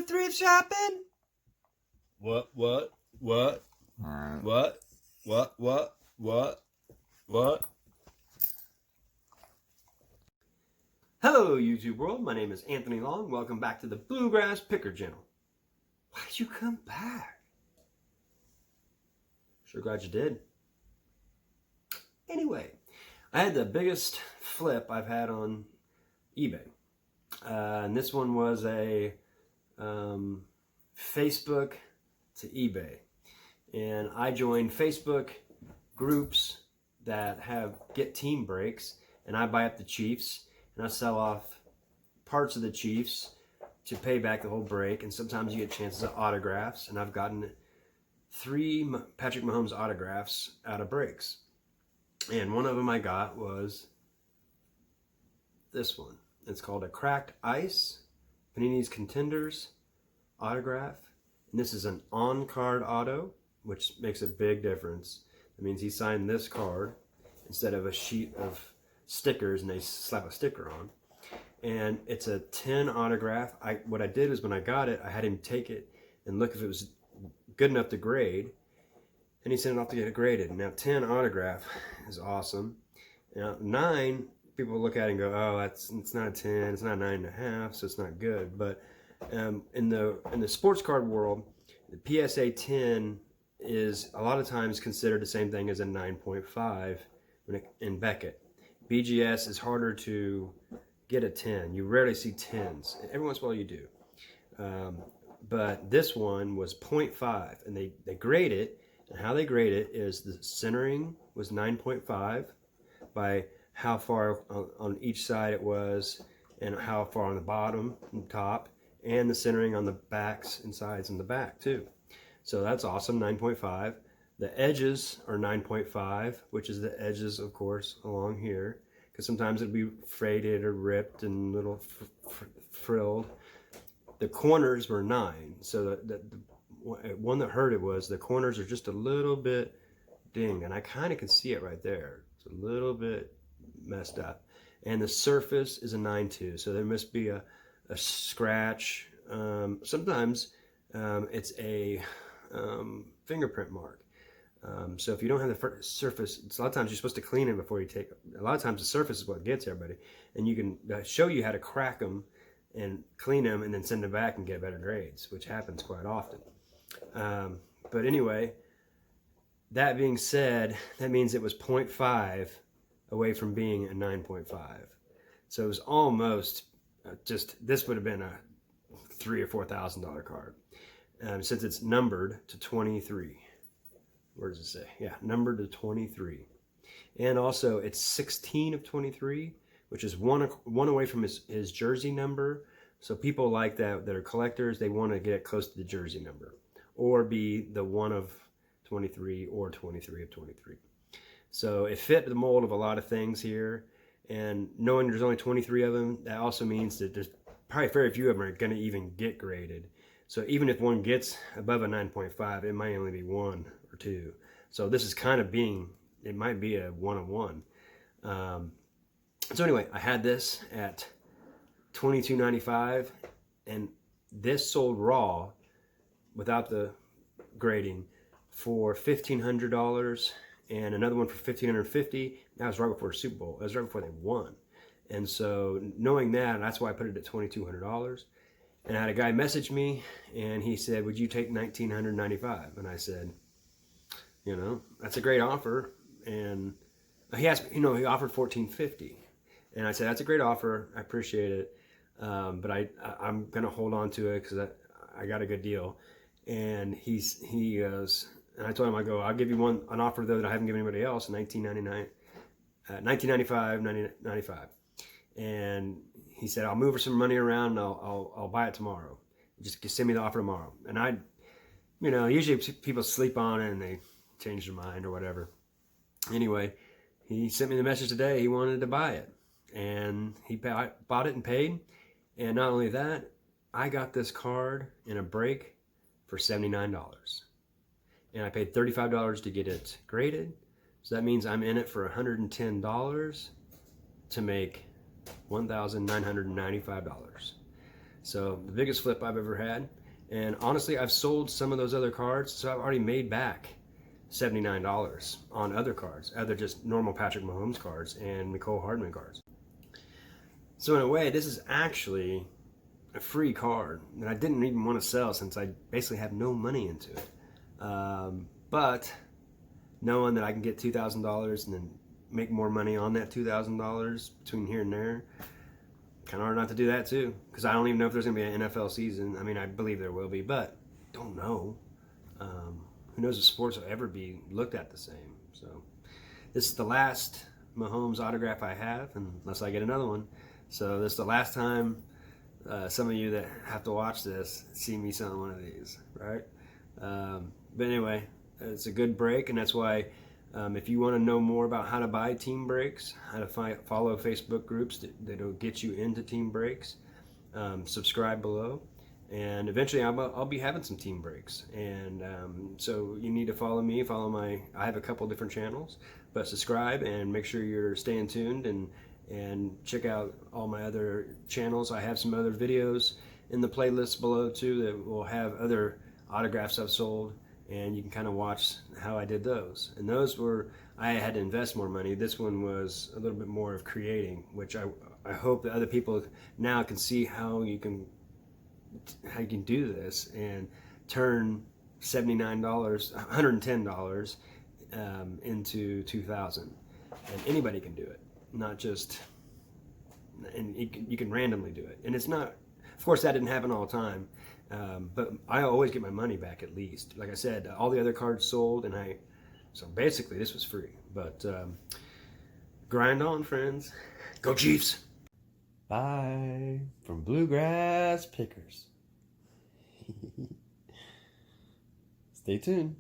thrift shopping? What? What? Hello, YouTube world. My name is Anthony Long. Welcome back to the Bluegrass Picker channel. Why did you come back? Sure glad you did. Anyway, I had the biggest flip I've had on eBay. And this one was a Facebook to eBay. And I joined Facebook groups that get team breaks, and I buy up the Chiefs, and I sell off parts of the Chiefs to pay back the whole break. And sometimes you get chances of autographs, and I've gotten 3 Patrick Mahomes autographs out of breaks. And one of them I got was this one. It's called a Cracked Ice Panini's Contenders autograph. And this is an on-card auto, which makes a big difference. That means he signed this card instead of a sheet of stickers and they slap a sticker on. And it's a 10 autograph. What I did was when I got it, I had him take it and look if it was good enough to grade. And he sent it off to get it graded. Now 10 autograph is awesome. Now 9, people look at it and go, oh, it's not a 10, it's not a 9.5, so it's not good. But in the sports card world, the PSA 10 is a lot of times considered the same thing as a 9.5 in Beckett. BGS is harder to get a 10. You rarely see 10s. Every once in a while you do. But this one was 0.5, and they grade it. And how they grade it is the centering was 9.5 by how far on each side it was and how far on the bottom and top, and the centering on the backs and sides and the back too. So that's awesome, 9.5. The edges are 9.5, which is the edges, of course, along here, because sometimes it'd be faded or ripped and little frilled. The corners were 9, so the one that hurt it was the corners are just a little bit dinged, and I kind of can see it right there. It's a little bit messed up. And the surface is a 9.2, so there must be a scratch. Sometimes it's a fingerprint mark. So if you don't have the surface, a lot of times you're supposed to clean it before you take it. A lot of times the surface is what gets everybody. And you can show you how to crack them and clean them and then send them back and get better grades, which happens quite often. But anyway, that being said, that means it was 0.5 away from being a 9.5. So it was almost this would have been a $3,000 or $4,000 card. Since it's numbered to 23. Where does it say? Yeah, numbered to 23. And also it's 16 of 23, which is one away from his jersey number. So people like that are collectors, they want to get close to the jersey number, or be the 1 of 23 or 23 of 23. So it fit the mold of a lot of things here, and knowing there's only 23 of them, that also means that there's probably very few of them are going to even get graded. So even if one gets above a 9.5, it might only be 1 or 2. So this is kind of it might be a 1 of 1. So anyway, I had this at $22.95, and this sold raw without the grading for $1,500, and another one for $1,550. That was right before the Super Bowl. That was right before they won. And so knowing that, that's why I put it at $2,200. And I had a guy message me, and he said, would you take $1,995? And I said, that's a great offer. And he asked me, he offered $1,450. And I said, that's a great offer. I appreciate it. But I'm going to hold on to it because I got a good deal. And he goes, and I told him, I'll give you an offer though that I haven't given anybody else, $19.95, $19.95. And he said, I'll move some money around and I'll buy it tomorrow. Just send me the offer tomorrow. And usually people sleep on it and they change their mind or whatever. Anyway, he sent me the message today. He wanted to buy it, and he bought it and paid. And not only that, I got this card in a break for $79. And I paid $35 to get it graded. So that means I'm in it for $110 to make $1,995. So the biggest flip I've ever had. And honestly, I've sold some of those other cards, so I've already made back $79 on other cards, other just normal Patrick Mahomes cards and Nicole Hardman cards. So in a way, this is actually a free card that I didn't even want to sell since I basically have no money into it. But knowing that I can get $2,000 and then make more money on that $2,000 between here and there, kind of hard not to do that too, because I don't even know if there's going to be an NFL season. I mean, I believe there will be, but don't know. Who knows if sports will ever be looked at the same. So this is the last Mahomes autograph I have, unless I get another one. So this is the last time some of you that have to watch this see me selling one of these, right? But anyway, it's a good break, and that's why if you want to know more about how to buy team breaks, how to follow Facebook groups that'll get you into team breaks, subscribe below, and eventually I'll be having some team breaks. And so you need to follow me, I have a couple different channels, but subscribe and make sure you're staying tuned and check out all my other channels. I have some other videos in the playlist below too that will have other autographs I've sold, and you can kind of watch how I did those. And those were, I had to invest more money. This one was a little bit more of creating, which I hope that other people now can see how you can do this and turn $79, $110 into $2,000. And anybody can do it, not just, and you can randomly do it. And it's not, of course that didn't happen all the time, but I always get my money back at least. Like I said, all the other cards sold, and so basically this was free. But grind on, friends. Go Chiefs! Bye from Bluegrass Pickers. Stay tuned.